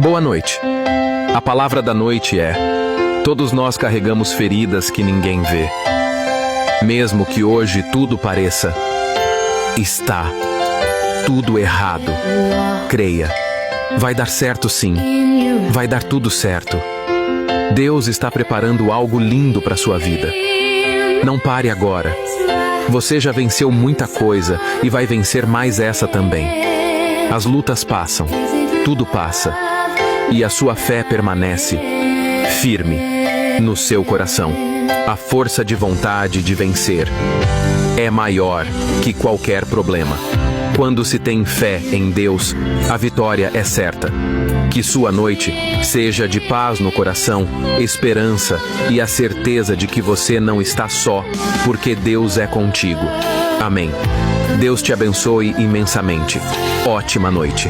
Boa noite. A palavra da noite é: todos nós carregamos feridas que ninguém vê. Mesmo que hoje tudo pareça, está tudo errado. Creia. Vai dar certo sim. Vai dar tudo certo. Deus está preparando algo lindo para sua vida. Não pare agora. Você já venceu muita coisa e vai vencer mais essa também. As lutas passam, tudo passa, e a sua fé permanece firme no seu coração. A força de vontade de vencer é maior que qualquer problema. Quando se tem fé em Deus, a vitória é certa. Que sua noite seja de paz no coração, esperança e a certeza de que você não está só, porque Deus é contigo. Amém. Deus te abençoe imensamente. Ótima noite.